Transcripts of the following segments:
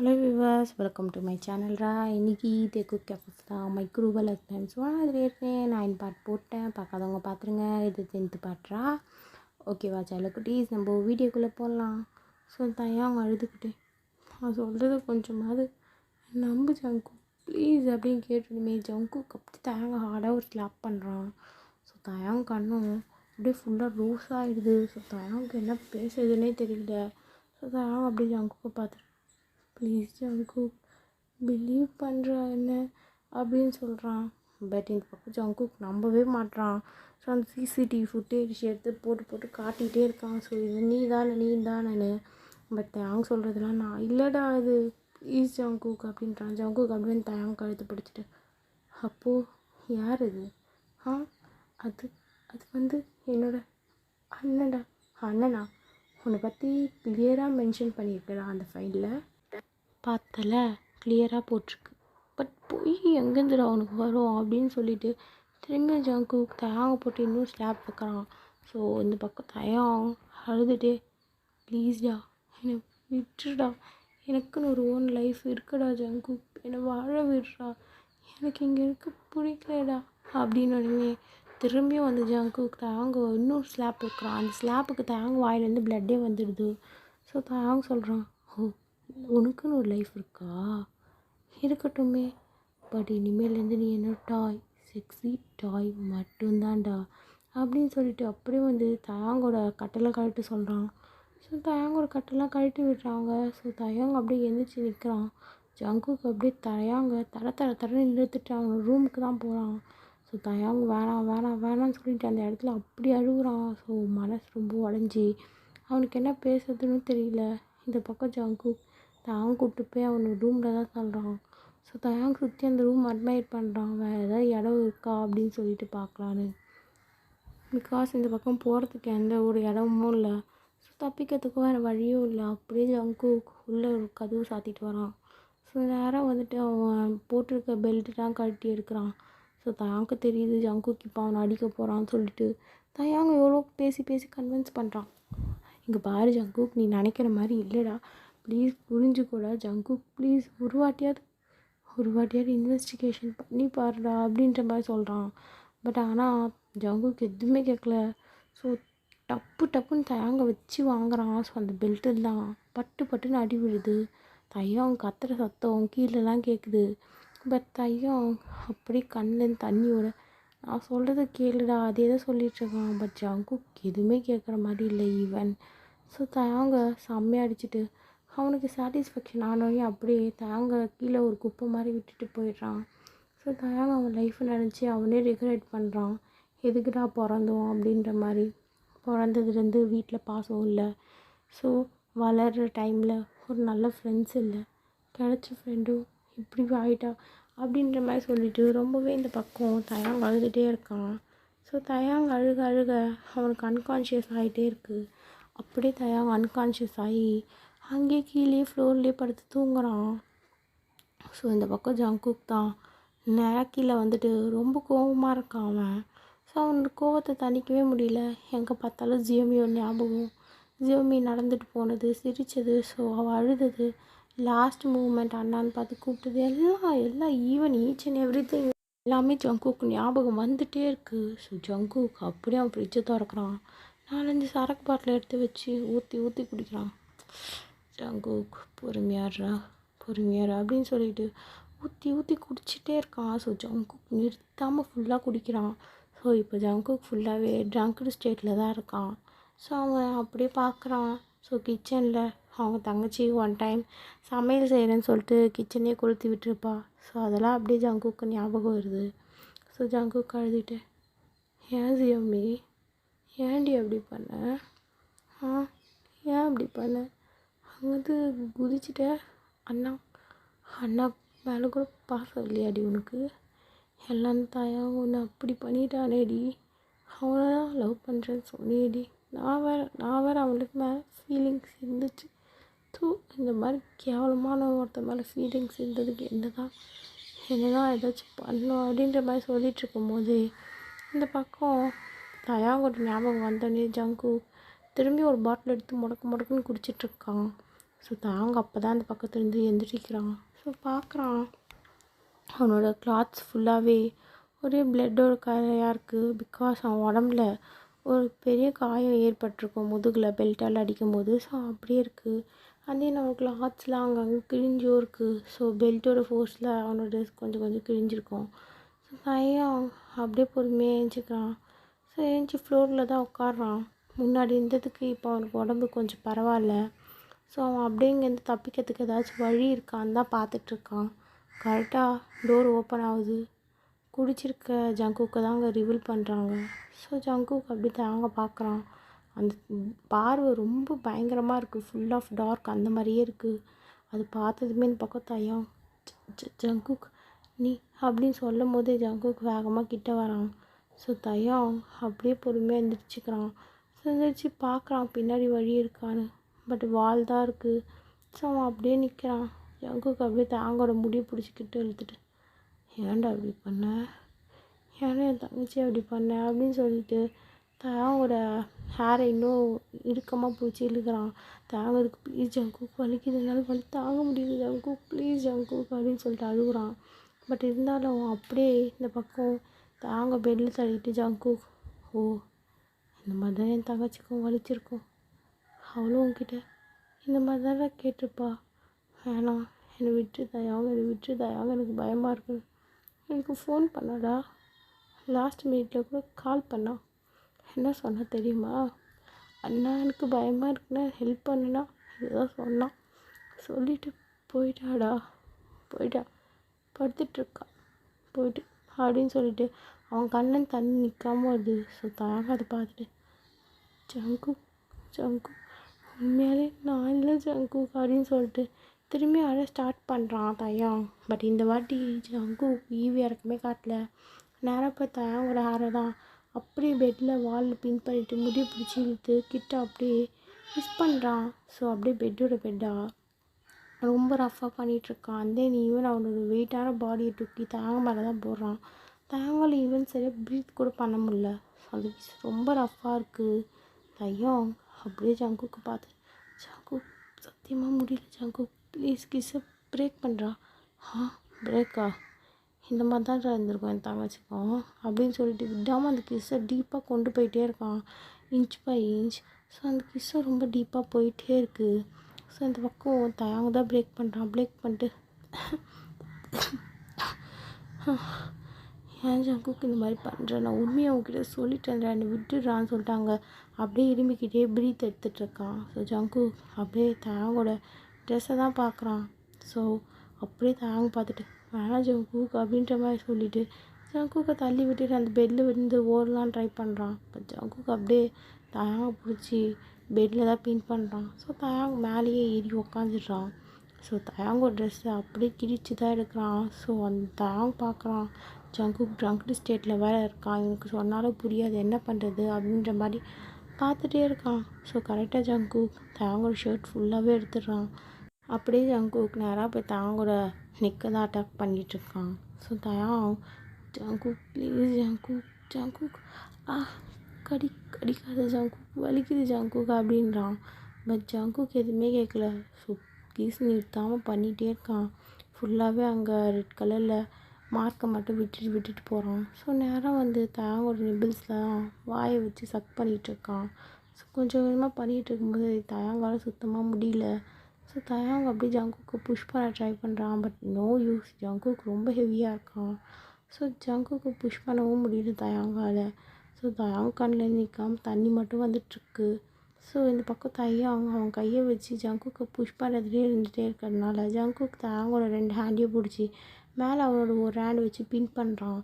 Hello viewers, welcome to my channel இன்னைக்கு தி cook cafe தான் மைக்ரோவல் times அதில் ஏற்கனவே 9 பார்ட் போட்டேன். பார்க்காதவங்க பார்த்துருங்க. இது 10th பார்ட்ரா. ஓகேவா சேனல் குட்டீஸ், நம்ம வீடியோக்குள்ளே போடலாம். ஸோ தயாங்க அழுதுகிட்டே நான் சொல்கிறது கொஞ்சமாவது நம்பு ஜங்கு ப்ளீஸ் அப்படின்னு கேட்டுடுமே. ஜங்கு அப்படி தயாங்க ஹார்டாக ஒரு ஸ்லாப் பண்ணுறான். ஸோ தயாங்க கண்ணும் அப்படியே ஃபுல்லாக ரோஸ் ஆகிடுது. ஸோ தயாங்க என்ன பேசுறதுன்னே தெரியல. ஸோ தயாங்க அப்படியே ஜங்குக்கு பார்த்துட்டு ப்ளீஸ் ஜங்குக் பிலீவ் பண்ணுறா என்ன அப்படின்னு சொல்கிறான். பட் இந்த பக்கம் ஜங்குக் நம்பவே மாட்றான். ஸோ அந்த சிசிடிவி ஃபுட்டேஜ் எடுத்து போட்டு காட்டிகிட்டே இருக்கான். ஸோ இது நீ தானே. பட் தயாங் சொல்கிறதுலாம் நான் இல்லைடா அது ப்ளீஸ் ஜங்குக் அப்படின்றான். ஜங்குக் அப்படின்னு தயாங் கழுத்து பிடிச்சிட்டு அப்போது யார் அது? அது அது வந்து என்னோட அண்ணனா உன்னை பற்றி கிளியராக மென்ஷன் பண்ணியிருக்கடா அந்த ஃபைலில் பார்த்தல, கிளியராக போட்டிருக்கு. பட் போய் எங்கேருந்துடா அவனுக்கு வரும் அப்படின்னு சொல்லிட்டு திரும்பி ஜங்குக் தயாங்க போட்டு இன்னும் ஸ்லாப் வைக்கிறான். ஸோ இந்த பக்கம் தயாங் அழுதுகிட்டே ப்ளீஸ்டா என்னை விட்டுடா, எனக்குன்னு ஒரு ஓன் லைஃப் இருக்குடா ஜங்குக், என்னை வாழ விடுறா, எனக்கு இங்கே இருக்க பிடிக்கலடா அப்படின்னு உடனே திரும்பியும் வந்து ஜங்குக் தயாங்க இன்னும் ஸ்லாப் வைக்கிறான். அந்த ஸ்லாப்புக்கு தயாங்க வாயிலேருந்து பிளட்டே வந்துடுது. ஸோ தயாங்க சொல்கிறான், ஓ உனக்குன்னு ஒரு லைஃப் இருக்கா, இருக்கட்டுமே, பட் இனிமேலேருந்து நீ என்ன டாய், செக்ஸி டாய் மட்டும்தான்டா அப்படின்னு சொல்லிட்டு அப்படியே வந்து தயாங்கோட கட்டெல்லாம் கழட்டு சொல்கிறான். ஸோ தயாங்கோட கட்டெல்லாம் கழட்டி விடுறாங்க. ஸோ தயாங்க அப்படியே எழுந்திரிச்சு நிற்கிறான். ஜங்குக்கு அப்படியே தயாங்க தர நிறுத்திட்டு அவங்க ரூமுக்கு தான் போகிறான். ஸோ தயாங்க வேணான்னு சொல்லிட்டு அந்த இடத்துல அப்படி அழுகுறான். ஸோ மனசு ரொம்ப உடஞ்சி அவனுக்கு என்ன பேசுறதுன்னு தெரியல. இந்த பக்கம் ஜங்குக் தயாங்க கூப்பிட்டு போய் அவனோட ரூமில் தான் தள்ளுறான். ஸோ தயாங்க சுற்றி அந்த ரூம் அட்மையர் பண்ணுறான். வேறு ஏதாவது இடம் இருக்கா அப்படின்னு சொல்லிட்டு பார்க்கலான்னு. பிகாஸ் இந்த பக்கம் போகிறதுக்கு எந்த ஒரு இடமும் இல்லை. ஸோ தப்பிக்கிறதுக்கும் வேறு வழியும் இல்லை. அப்படியே ஜங்குக் உள்ளே ஒரு கதவு சாத்திட்டு வரான். ஸோ நேராக வந்துட்டு அவன் போட்டிருக்க பெல்ட்டு தான் கழட்டி எடுக்கிறான். ஸோ தயாங்க தெரியுது ஜங்குக் இப்போ அவனை அடிக்க போகிறான்னு சொல்லிட்டு தயாங்க எவ்வளோ பேசி கன்வின்ஸ் பண்ணுறான். இங்கே பாரு ஜங்குக், நீ நினைக்கிற மாதிரி இல்லைடா, ப்ளீஸ் புரிஞ்சுக்கூட ஜங்குக், ப்ளீஸ் ஒரு வாட்டியாவது இன்வெஸ்டிகேஷன் பண்ணி பாருடா அப்படின்ற மாதிரி சொல்கிறான். பட் ஆனால் ஜங்குக் எதுவுமே கேட்கல. ஸோ டப்புன்னு தயாங்க வச்சு வாங்குறான். ஸோ அந்த பெல்ட்டு தான் பட்டுன்னு அடி விழுது. தையம் கத்துற சத்தம் கீழெல்லாம் கேட்குது. பட் தையம் அப்படியே கண்ணிலேருந்து தண்ணி விட நான் சொல்கிறது கேளுடா அதே தான் சொல்லிகிட்ருக்கான். பட் ஜங்குக் எதுவுமே கேட்குற மாதிரி இல்லை ஈவன். ஸோ தயாங்க செம்மையாக அடிச்சுட்டு அவனுக்கு சாட்டிஸ்ஃபேக்ஷன் ஆனோடனே அப்படியே தயாங்க கீழே ஒரு குப்பை மாதிரி விட்டுட்டு போயிடுறான். ஸோ தயாங்க அவன் லைஃப்பை நினச்சி அவனே ரெகுலேட் பண்ணுறான். எதுக்குடா பிறந்தோம் அப்படின்ற மாதிரி. பிறந்ததுலேருந்து வீட்டில் பாசம் இல்லை. ஸோ வளர்கிற டைமில் ஒரு நல்ல ஃப்ரெண்ட்ஸ் இல்லை, கிடச்ச ஃப்ரெண்டும் இப்படி ஆகிட்டா அப்படின்ற மாதிரி சொல்லிட்டு ரொம்பவே இந்த பக்கம் தயாங்க அழுதுகிட்டே இருக்கான். ஸோ தயாங்க அழுக அவனுக்கு அன்கான்ஷியஸ் ஆகிட்டே இருக்குது. அப்படியே தயாங்க அன்கான்ஷியஸ் ஆகி அங்கேயே கீழே ஃப்ளோர்லேயே படுத்து தூங்குறான். ஸோ இந்த பக்கம் ஜங்குக் தான் நேராக கீழே வந்துட்டு ரொம்ப கோபமாக இருக்கான் அவன். ஸோ அவனோட கோவத்தை தணிக்கவே முடியல. எங்கே பார்த்தாலும் ஜியோமியோட ஞாபகம், ஜியோமி நடந்துட்டு போனது, சிரித்தது, ஸோ அவள் அழுதது, லாஸ்ட் மூமெண்ட் அண்ணான்னு பார்த்து கூப்பிட்டது எல்லாம் ஈவன் ஈச் அண்ட் எவ்ரிதிங் எல்லாமே ஜங்குக்கு ஞாபகம் வந்துகிட்டே இருக்குது. ஸோ ஜங்குக் அப்படியே அவன் ஃப்ரிட்ஜை திறக்கிறான். 4-5 சரக்கு பாட்டில் எடுத்து வச்சு ஊற்றி குடிக்கிறான். ஜங்குக் பொறுமையாடுறா அப்படின்னு சொல்லிட்டு ஊற்றி குடிச்சிட்டே இருக்கான். ஸோ ஜங்குக் நிறுத்தாமல் ஃபுல்லாக குடிக்கிறான். ஸோ இப்போ ஜங்குக் ஃபுல்லாகவே ட்ரங்க்டு ஸ்டேட்டில் தான் இருக்கான். ஸோ அவன் அப்படியே பார்க்குறான். ஸோ கிச்சனில் அவங்க தங்கச்சி ஒன் டைம் சமையல் செய்கிறேன்னு சொல்லிட்டு கிச்சனே கொளுத்தி விட்டுருப்பா. ஸோ அதெல்லாம் அப்படியே ஜங்குக்கு ஞாபகம் வருது. ஸோ ஜங்குக் அழுதுட்டு ஏன் ஜியோமி, ஏன்டி அப்படி பண்ண, ஏன் அப்படி பண்ண, அங்கே குதிச்சுட்ட, அண்ணா மேலே கூட பாசம் இல்லையாடி உனக்கு, எல்லாம் தாயாக ஒன்று அப்படி பண்ணிட்டானேடி, அவனை தான் லவ் பண்ணுறேன்னு சொன்னேடி, நான் வேறு அவனுக்கு மேலே ஃபீலிங்ஸ் இருந்துச்சு. இந்த மாதிரி கேவலமான ஒருத்த மேலே ஃபீலிங்ஸ் இருந்ததுக்கு என்ன தான் ஏதாச்சும் பண்ணணும் அப்படின்ற மாதிரி சொல்லிகிட்டு இருக்கும்போது இந்த பக்கம் தயாங்கோட ஞாபகம் வந்தோடனே ஜங்குக் திரும்பி ஒரு பாட்டில் எடுத்து முடக்குன்னு குடிச்சிட்ருக்கான். ஸோ தாங்க அப்போ தான் அந்த பக்கத்துலேருந்து எந்திரிக்கிறான். ஸோ பார்க்குறான், அவனோட கிளாத்ஸ் ஃபுல்லாகவே ஒரே பிளட்டோட கரையாக இருக்குது. பிகாஸ் அவன் உடம்புல ஒரு பெரிய காயம் ஏற்பட்டிருக்கும் முதுகில் பெல்ட்டால் அடிக்கும்போது. ஸோ அப்படியே இருக்குது. அதே நம்ம கிளாத்ஸ்லாம் அங்கங்கே கிழிஞ்சும் இருக்குது. ஸோ பெல்ட்டோட ஃபோர்ஸில் அவனோட ட்ரெஸ் கொஞ்சம் கொஞ்சம் கிழிஞ்சிருக்கும். ஸோ பையன் அப்படியே பொறுமையாக ஏஞ்சிக்கிறான். ஸோ ஏஞ்சி ஃப்ளோரில் தான் உட்காடுறான். முன்னாடி இருந்ததுக்கு இப்போ அவனுக்கு உடம்பு கொஞ்சம் பரவாயில்ல. ஸோ அவன் அப்படியே இங்கேருந்து தப்பிக்கிறதுக்கு ஏதாச்சும் வழி இருக்கான்னு தான் பார்த்துட்ருக்கான். கரெக்டாக டோர் ஓப்பன் ஆகுது. குடிச்சிருக்க ஜங்குக்கை தான் அங்கே ரிவீல் பண்ணுறாங்க. ஸோ ஜங்குக் அப்படி தாங்க பார்க்குறான். அந்த பார்வை ரொம்ப பயங்கரமாக இருக்குது. ஃபுல் ஆஃப் டார்க் அந்த மாதிரியே இருக்குது. அது பார்த்ததுமே இந்த பக்கம் தயம் ஜங்குக் நீ அப்படின்னு சொல்லும் போதே ஜங்குக் வேகமாக கிட்ட வரான். ஸோ தயம் அப்படியே பொறுமையாக எந்திரிச்சிக்கிறான். ஸோ எந்திரிச்சு பார்க்குறான் பின்னாடி வழி இருக்கான்னு. பட் வால் தான் இருக்குது. ஸோ அவன் அப்படியே நிற்கிறான். ஜங்குக்கு அப்படியே தாங்கோட முடியை பிடிச்சிக்கிட்டு இழுத்துட்டு, ஏன்டா அப்படி பண்ண, ஏன்னா என் தங்கச்சி அப்படி பண்ண அப்படின்னு சொல்லிட்டு தாங்கோட ஹேரை இன்னும் இறுக்கமாக பிடிச்சி இழுக்கிறான். தாங்க இருக்கு, ப்ளீஸ் ஜங்குக் வலிக்குதுனால வலி தாங்க முடியுது ஜங்குக், ப்ளீஸ் ஜங்குக் அப்படின்னு சொல்லிட்டு அழுகுறான். பட் இருந்தாலும் அப்படியே இந்த பக்கம் தாங்க பெட்டில் தள்ளிட்டு ஜங்குக், ஓ இந்த மாதிரி தான் என் தங்கச்சிக்கும் வலிச்சிருக்கும், அவளும் உங்ககிட்ட இந்த மாதிரி தான் கேட்டிருப்பா, வேணாம் என்னை விட்டு தயாங்க, என்னை விட்டு தயாங்க, எனக்கு பயமாக இருக்குது, எனக்கு ஃபோன் பண்ணாடா, லாஸ்ட் மினிட்ல கூட கால் பண்ணா, என்ன சொன்னா தெரியுமா, அண்ணா எனக்கு பயமாக இருக்குன்னா ஹெல்ப் பண்ணுனா இதுதான் சொன்னான், சொல்லிட்டு போயிட்டா படுத்துட்ருக்கா போயிட்டு அப்படின்னு சொல்லிட்டு அவன் கண்ணன் தண்ணி நிற்காமல் வருது. ஸோ தாங்க அதை பார்த்துட்டு, ஜங்கு உண்மையாலே நான் இல்லை ஜங்கு அப்படின்னு சொல்லிட்டு திரும்பி அழ ஸ்டார்ட் பண்ணுறான் தயாங். பட் இந்த வாட்டி ஜங்கு ஈவி இறக்கமே காட்டல. நேராக போய் தயாங்கோட ஹேரை தான் அப்படியே பெட்டில் வாலில் பின் பண்ணிவிட்டு முடி பிடிச்சி இழுத்து கிட்ட அப்படியே மிஸ் பண்ணுறான். ஸோ அப்படியே பெட்டாக ரொம்ப ரஃப்பாக பண்ணிகிட்ருக்கான். தென் ஈவன் அவனோட வெயிட்டான பாடியை தூக்கி தாங்க மேலே தான் போடுறான். தாங்கால் ஈவன் சரியாக ப்ரீத் கூட பண்ண முடியல. அது ரொம்ப ரஃப்பாக இருக்குது. தயாங் அப்படியே ஜங்குக்கு பார்த்து, ஜங்கு சத்தியமாக முடியல ஜங்கு, ப்ளீஸ் கிஸ்ஸை பிரேக் பண்ணுறா. பிரேக்கா, இந்த மாதிரி தான் இருந்திருக்கும் என் தங்கச்சிக்கும் அப்படின்னு சொல்லிட்டு விடாமல் அந்த கிஸ்ஸை டீப்பாக கொண்டு போயிட்டே இருக்கான், இன்ச் பை இன்ச். ஸோ அந்த கிஸ்ஸை ரொம்ப டீப்பாக போயிட்டே இருக்குது. ஸோ இந்த பக்கம் தயாங்க தான் பிரேக் பண்ணுறான். பிரேக் பண்ணிட்டு, ஏன் ஜங்குக்கு இந்த மாதிரி பண்ணுறேன், நான் உண்மையை அவங்ககிட்ட சொல்லிட்டேன், என்னை விட்டுடுறான்னு சொல்லிட்டாங்க. அப்படியே இருமிக்கிட்டே ப்ரீத் எடுத்துகிட்ருக்கான். ஸோ ஜங்கு அப்படியே தயாங்கோட ட்ரெஸ்ஸை தான் பார்க்குறான். ஸோ அப்படியே தயாங்க பார்த்துட்டு, வேணாம் ஜங்குக் அப்படின்ற மாதிரி சொல்லிவிட்டு ஜங்குக்கை தள்ளி விட்டுட்டு அந்த பெட்டில் விழுந்து ஓடலாம் ட்ரை பண்ணுறான். பட் ஜங்குக்கு அப்படியே தயாங்க பிடிச்சி பெட்டில் தான் பின் பண்ணுறான். ஸோ தயாங் மேலேயே ஏறி உக்காந்துடுறான். ஸோ தயாங்கோட ட்ரெஸ்ஸை அப்படியே கிழிச்சு தான் எடுக்கிறான். ஸோ அந்த தயாங் பார்க்குறான், ஜங்குக் ட்ரங்க்டு ஸ்டேட்டில் வேறு இருக்கான், எனக்கு சொன்னாலும் புரியாது என்ன பண்ணுறது அப்படின்ற மாதிரி பார்த்துட்டே இருக்கான். ஸோ கரெக்டாக ஜங்குக் தயாங்கோட ஷர்ட் ஃபுல்லாகவே எடுத்துடுறான். அப்படியே ஜங்குக் நேராக போய் தயாங்கோட நெக்கை தான் அட்டாக் பண்ணிகிட்ருக்கான். So Taeyang, Jungkook please Jungkook கடிக்காத ஜங்குக், வலிக்குது ஜங்குக் அப்படின்றான். பட் ஜங்குக் எதுவுமே கேட்கல. ஸோ கீஸ் நிறுத்தாமல் பண்ணிகிட்டே இருக்கான். ஃபுல்லாகவே அங்கே ரெட் கலரில் மார்க்கை மட்டும் விட்டுட்டு போகிறான். ஸோ நேராக வந்து தயாங்கோட நிபிள்ஸில் வாயை வச்சு சக் பண்ணிகிட்ருக்கான். ஸோ கொஞ்சம் கொஞ்சமாக பண்ணிகிட்டு இருக்கும்போது தயாங்கால் சுத்தமாக முடியல. ஸோ தயாங் அப்படியே ஜங்குக்கு புஷ் பண்ண ட்ரை பண்ணுறான். பட் நோ யூஸ், ஜங்குக் ரொம்ப ஹெவியாக இருக்கான். ஸோ ஜங்குக்கு புஷ் பண்ணவும் முடியல தயாங்கால். ஸோ தயாங் கண்ணில் நிற்காமல் தண்ணி மட்டும் வந்துட்டுருக்கு. ஸோ இந்த பக்கம் தயாங் அவன் கையை வச்சு ஜங்குக்கை புஷ் பண்ணுறதுலேயே இருந்துகிட்டே இருக்கிறதுனால ஜங்குக் தயாங்கோட 2 ஹேண்டையும் பிடிச்சி மேலே அவனோட ஒரு ஹேண்ட் வச்சு பின் பண்ணுறான்.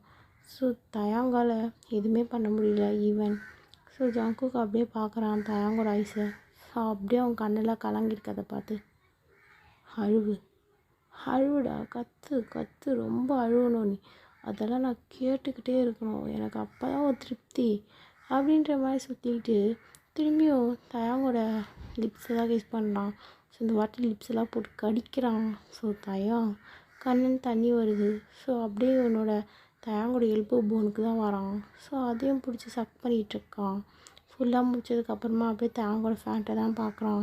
ஸோ தயாங்கால் எதுவுமே பண்ண முடியல ஈவன். ஸோ ஜங்குக் அப்படியே பார்க்குறான் தயாங்கோட ஐஸை. ஸோ அப்படியே அவன் கண்ணெல்லாம் கலங்கியிருக்கதை பார்த்து, அழுவுடா, கத்து ரொம்ப அழுவணும் நீ, அதெல்லாம் நான் கேட்டுக்கிட்டே இருக்கணும், எனக்கு அப்போ தான் ஒரு திருப்தி அப்படின்ற மாதிரி சுற்றிக்கிட்டு திரும்பியும் தயாங்கோட லிப்ஸை தான் கிஸ் பண்ணுறான். ஸோ இந்த வாட்டி லிப்ஸ் எல்லாம் போட்டு கடிக்கிறான். ஸோ தயாங் கண்ணன் தண்ணி வருது. ஸோ அப்படியே இவனோட தயாங்கோட எல்போ போனுக்கு தான் வரான். ஸோ அதையும் பிடிச்சி சக் பண்ணிகிட்ருக்கான். ஃபுல்லாக முடிச்சதுக்கப்புறமா அப்படியே தயாங்கோட ஃபேண்ட்டை தான் பார்க்குறான்.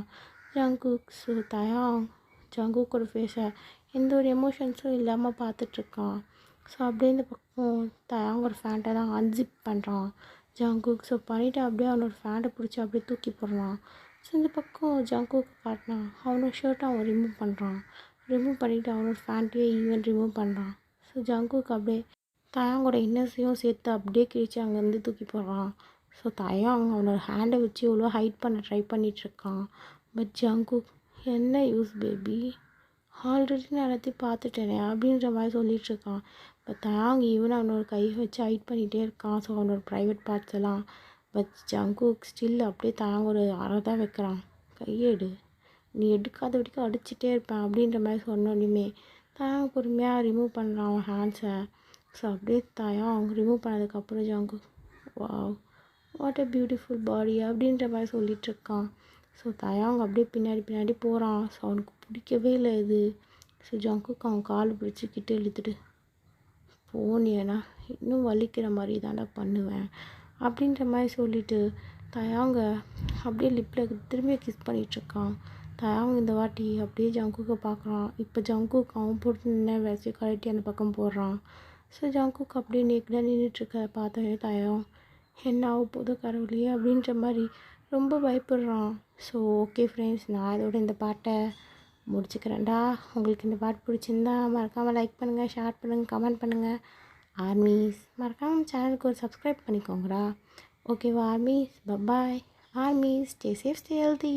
ஜங்குக். ஸோ தயாங் ஜங்குக்கோட ஃபேஸை எந்த ஒரு எமோஷன்ஸும் இல்லாமல் பார்த்துட்ருக்கான். ஸோ அப்படியே இந்த பக்கம் தயாங்கோட ஃபேண்ட்டை தான் அன்சிப் பண்ணுறான் ஜங்குக். ஸோ பண்ணிவிட்டு அப்படியே அவனோட ஃபேண்ட்டை பிடிச்சி அப்படியே தூக்கி போடுறான். ஸோ இந்த பக்கம் ஜங்குக்கு காட்டினான் அவனோட ஷர்ட்டை அவன் ரிமூவ் பண்ணுறான். ரிமூவ் பண்ணிவிட்டு அவனோட ஃபேண்ட்டையே ஈவன் ரிமூவ் பண்ணுறான். ஸோ ஜங்குக்கு அப்படியே தயாங்கோட இன்னர்ஸையும் சேர்த்து அப்படியே கிழிச்சு அங்கேருந்து தூக்கி போடுறான். ஸோ தயாங் அவனோட ஹேண்டை வச்சு எவ்வளோ ஹைட் பண்ண ட்ரை பண்ணிகிட்ருக்கான். பட் ஜங்குக் என்ன யூஸ் பேபி, ஆல்ரெடி நான் எல்லாத்தையும் பார்த்துட்டேனே அப்படின்ற மாதிரி சொல்லிகிட்ருக்கான். பட் தயாங் ஈவன் அவனோட கையை வச்சு ஹைட் பண்ணிகிட்டே இருக்கான். ஸோ அவனோட ப்ரைவேட் பார்ட்ஸ் எல்லாம். பட் ஜங்குக் ஸ்டில் அப்படியே தயாங்கோட அறை தான் வைக்கிறான். கையெடு, நீ எடுக்காத வரைக்கும் அடிச்சுட்டே இருப்பேன் அப்படின்ற மாதிரி சொன்னோன்னுமே தயாங் பொறுமையாக ரிமூவ் பண்ணுறான் அவன் ஹேண்ட்ஸை. ஸோ அப்படியே தயாங் ரிமூவ் பண்ணதுக்கப்புறம் Jungkook wow what a beautiful body அப்படின்ற மாதிரி சொல்லிகிட்ருக்கான். ஸோ தயாங் அப்படியே பின்னாடி போகிறான். ஸோ அவனுக்கு பிடிக்கவே இல்லை இது. ஸோ ஜங்குக்கு அவன் கால் பிடிச்சி கிட்ட இழுத்துட்டு போனியேனா இன்னும் வலிக்கிற மாதிரி தான்டா பண்ணுவேன் அப்படின்ற மாதிரி சொல்லிவிட்டு தயாங்க அப்படியே லிப்பில் திரும்பி கிஸ் பண்ணிகிட்ருக்கான். தயாங் இந்த வாட்டி அப்படியே ஜங்குக்கை பார்க்குறான். இப்போ ஜங்குக்கு அவன் போட்டு நின்று வச்சு கழட்டி அந்த பக்கம் போடுறான். ஸோ ஜங்குக்கு அப்படியே நேக்கடாக நின்றுட்டுருக்க பார்த்தோன்னே தயாங் என்ன ஆக போதோ கடவுளையே அப்படின்ற மாதிரி ரொம்ப பயப்படுறான். ஸோ ஓகே ஃப்ரெண்ட்ஸ், நான் இதோட இந்த பாட்டை முடிச்சுக்கிறேன்டா. உங்களுக்கு இந்த பாட்டு பிடிச்சிருந்தா மறக்காமல் லைக் பண்ணுங்கள், ஷேர் பண்ணுங்கள், கமெண்ட் பண்ணுங்கள். ஆர்மீஸ் மறக்காமல் சேனலுக்கு ஒரு சப்ஸ்கிரைப் பண்ணிக்கோங்கடா. ஓகேவா armies? Bye bye armies, stay safe, stay healthy.